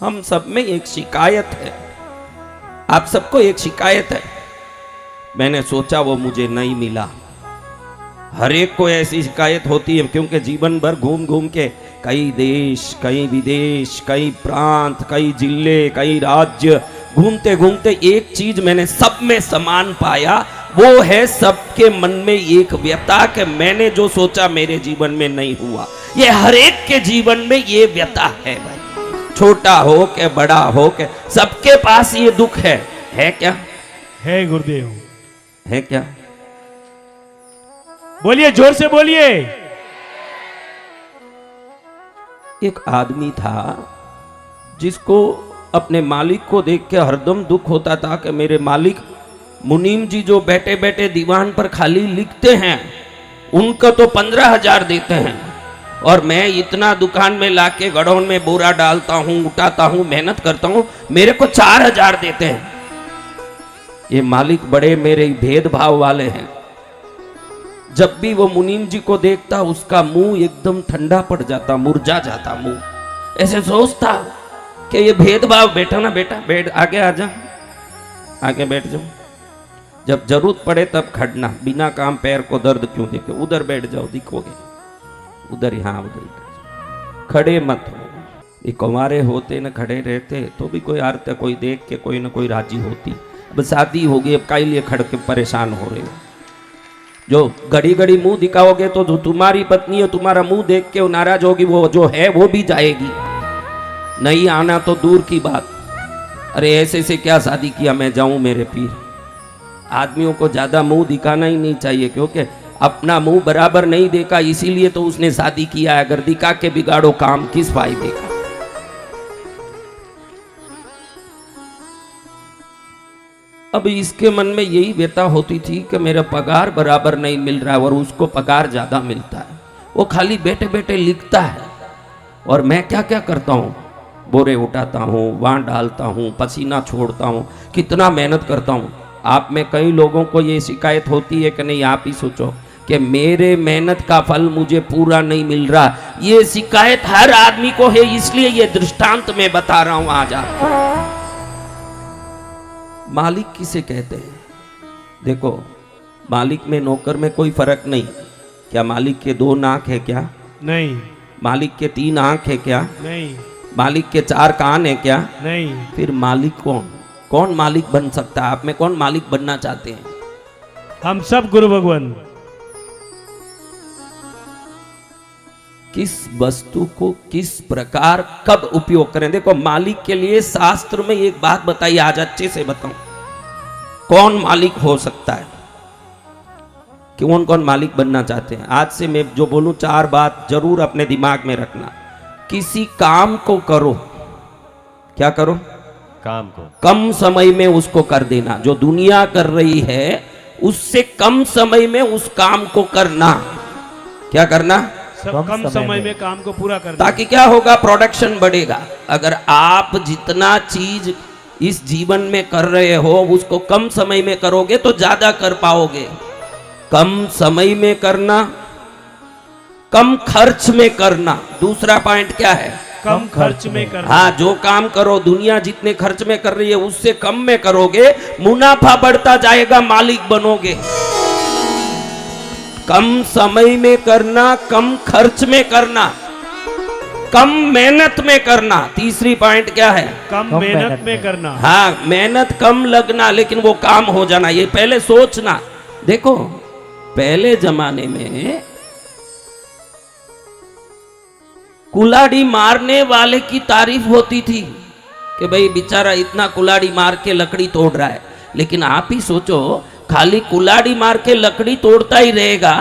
हम सब में एक शिकायत है, आप सबको एक शिकायत है। मैंने सोचा वो मुझे नहीं मिला। हर एक को ऐसी शिकायत होती है, क्योंकि जीवन भर घूम घूम के कई देश, कई विदेश, कई प्रांत, कई जिले, कई राज्य घूमते घूमते एक चीज मैंने सब में समान पाया, वो है सबके मन में एक व्यथा कि मैंने जो सोचा मेरे जीवन में नहीं हुआ। ये हर एक के जीवन में ये व्यथा है भाई, छोटा हो के बड़ा हो के सबके पास ये दुख है क्या? है गुरुदेव। है क्या? बोलिए, जोर से बोलिए। एक आदमी था जिसको अपने मालिक को देख के हरदम दुख होता था कि मेरे मालिक मुनीम जी जो बैठे बैठे दीवान पर खाली लिखते हैं उनको तो 15,000 देते हैं, और मैं इतना दुकान में लाके गड़ौन में बोरा डालता हूँ, उठाता हूँ, मेहनत करता हूँ, मेरे को 4,000 देते हैं। ये मालिक बड़े मेरे भेदभाव वाले हैं। जब भी वो मुनीम जी को देखता उसका मुंह एकदम ठंडा पड़ जाता, मुरझा जाता मुंह। ऐसे सोचता कि ये भेदभाव, बैठा ना बेटा, बैठ, आगे आ जा, आगे बैठ जाओ, जब जरूरत पड़े तब खड़ना, बिना काम पैर को दर्द क्यों देखे, उधर बैठ जाओ, दिखोगे उधर, यहाँ उधर, खड़े मत हो। ये कुंवारे होते न खड़े रहते तो भी कोई आरते, कोई देख के कोई ना कोई राजी होती। अब शादी होगी, अब काई लिए खड़ के परेशान हो रहे हो? जो घड़ी घड़ी मुंह दिखाओगे तो जो तुम्हारी पत्नी है तुम्हारा मुंह देख के नाराज होगी, वो जो है वो भी जाएगी। नहीं आना तो दूर की बात। अरे ऐसे से क्या शादी किया मैं जाऊं मेरे पीर। आदमियों को ज्यादा मुंह दिखाना ही नहीं चाहिए, क्योंकि अपना मुंह बराबर नहीं देखा इसीलिए तो उसने शादी किया है। अगर दिखा के बिगाड़ो काम, किस फायदे का? अब इसके मन में यही व्यथा होती थी कि मेरा पगार बराबर नहीं मिल रहा है और उसको पगार ज्यादा मिलता है। वो खाली बैठे बैठे लिखता है और मैं क्या क्या करता हूँ, बोरे उठाता हूँ, वहाँ डालता हूँ, पसीना छोड़ता हूँ, कितना मेहनत करता हूँ। आप में कई लोगों को ये शिकायत होती है कि नहीं, आप ही सोचो कि मेरे मेहनत का फल मुझे पूरा नहीं मिल रहा। ये शिकायत हर आदमी को है, इसलिए ये दृष्टांत मैं बता रहा हूँ आज आपको। मालिक किसे कहते हैं? देखो, मालिक में नौकर में कोई फर्क नहीं। क्या मालिक के 2 नाक है क्या? नहीं। मालिक के 3 आंख है क्या? नहीं। मालिक के 4 कान है क्या? नहीं। फिर मालिक कौन? कौन मालिक बन सकता है? आप में कौन मालिक बनना चाहते हैं? हम सब गुरु भगवान। किस वस्तु को किस प्रकार कब उपयोग करें? देखो, मालिक के लिए शास्त्र में एक बात बताई, आज अच्छे से बताऊं। कौन मालिक हो सकता है? कौन कौन मालिक बनना चाहते हैं? आज से मैं जो बोलूं 4 बात जरूर अपने दिमाग में रखना। किसी काम को करो, क्या करो? काम को कम समय में उसको कर देना। जो दुनिया कर रही है उससे कम समय में उस काम को करना। क्या करना? कम समय में काम को पूरा कर, ताकि क्या होगा? प्रोडक्शन बढ़ेगा। अगर आप जितना चीज इस जीवन में कर रहे हो उसको कम समय में करोगे तो ज्यादा कर पाओगे। कम समय में करना, कम खर्च में करना। दूसरा पॉइंट क्या है? कम खर्च में करना। हाँ, जो काम करो दुनिया जितने खर्च में कर रही है उससे कम में करोगे, मुनाफा बढ़ता जाएगा, मालिक बनोगे। कम समय में करना, कम खर्च में करना, कम मेहनत में करना। तीसरी पॉइंट क्या है? कम मेहनत में करना। हाँ, मेहनत कम लगना लेकिन वो काम हो जाना, ये पहले सोचना। देखो, पहले जमाने में कुल्हाड़ी मारने वाले की तारीफ होती थी कि भाई बेचारा इतना कुल्हाड़ी मार के लकड़ी तोड़ रहा है। लेकिन आप ही सोचो, खाली कुल्हाड़ी मार के लकड़ी तोड़ता ही रहेगा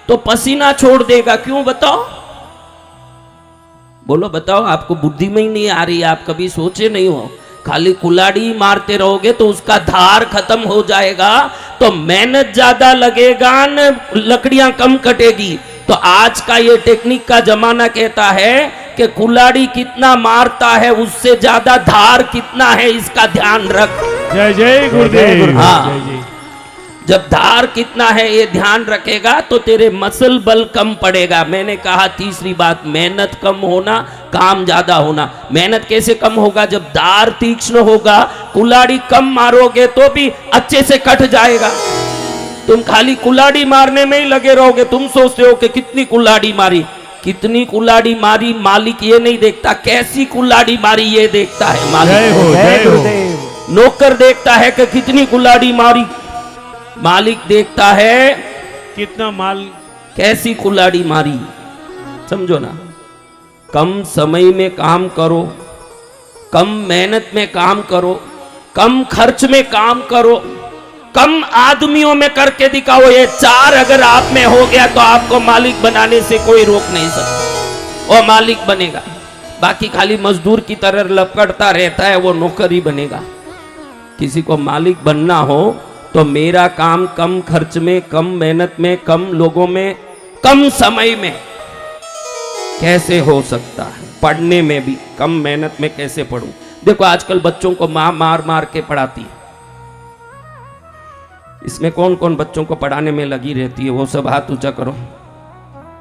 तो पसीना छोड़ देगा। क्यों बताओ? बोलो, बताओ। आपको बुद्धि में ही नहीं आ रही, आप कभी सोचे नहीं हो। खाली कुल्हाड़ी मारते रहोगे तो उसका धार खत्म हो जाएगा, तो मेहनत ज्यादा लगेगा न लकड़ियां कम कटेगी। तो आज का ये टेक्निक का जमाना कहता है कि कुल्हाड़ी कितना मारता है उससे ज्यादा धार कितना है, इसका ध्यान रख। जय जय गुरुदेव। हाँ, जय जय। जब धार कितना है ये ध्यान रखेगा तो तेरे मसल बल कम पड़ेगा। मैंने कहा तीसरी बात, मेहनत कम होना, काम ज्यादा होना। मेहनत कैसे कम होगा? जब धार तीक्ष्ण होगा, कुल्हाड़ी कम मारोगे तो भी अच्छे से कट जाएगा। तुम खाली कुल्हाड़ी मारने में ही लगे रहोगे। तुम सोचते हो कि कितनी कुल्हाड़ी मारी, कितनी कुल्हाड़ी मारी मालिक ये नहीं देखता, कैसी कुल्हाड़ी मारी ये देखता है जय मालिक। हो, जय जय हो। गुरुदेव। नौकर देखता है कि कितनी कुल्हाड़ी मारी, मालिक देखता है कितना माल। कैसी कुल्हाड़ी मारी। समझो ना, कम समय में काम करो, कम मेहनत में काम करो, कम खर्च में काम करो, कम आदमियों में करके दिखाओ। ये चार अगर आप में हो गया तो आपको मालिक बनाने से कोई रोक नहीं सकता, वो मालिक बनेगा। बाकी खाली मजदूर की तरह लपकड़ता रहता है वो नौकर ही बनेगा। किसी को मालिक बनना हो तो मेरा काम कम खर्च में, कम मेहनत में, कम लोगों में, कम समय में कैसे हो सकता है? पढ़ने में भी कम मेहनत में कैसे पढ़ूं? देखो आजकल बच्चों को मां मार मार के पढ़ाती है। इसमें कौन कौन बच्चों को पढ़ाने में लगी रहती है? वो सब हाथ ऊंचा करो।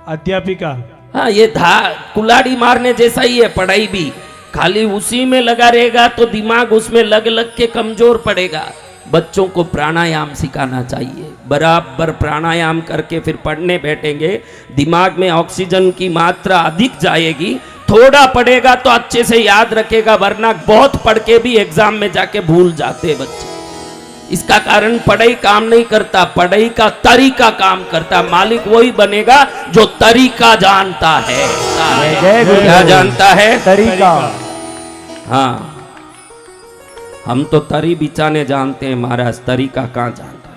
अध्यापिका। हाँ, ये कुल्हाड़ी मारने जैसा ही है पढ़ाई भी। खाली उसी में लगा रहेगा तो दिमाग उसमें लग लग के कमजोर पड़ेगा। बच्चों को प्राणायाम सिखाना चाहिए। बराबर प्राणायाम करके फिर पढ़ने बैठेंगे, दिमाग में ऑक्सीजन की मात्रा अधिक जाएगी। थोड़ा पढ़ेगा तो अच्छे से याद रखेगा, वरना बहुत पढ़ के भी एग्जाम में जाके भूल जाते बच्चे। इसका कारण पढ़ाई काम नहीं करता, पढ़ाई का तरीका काम करता। मालिक वही बनेगा जो तरीका जानता है। जय गुरुदेव। क्या जानता है? तरीका। हाँ, हम तो तरी बिचाने जानते हैं महाराज, तरीका कहाँ जानते हैं?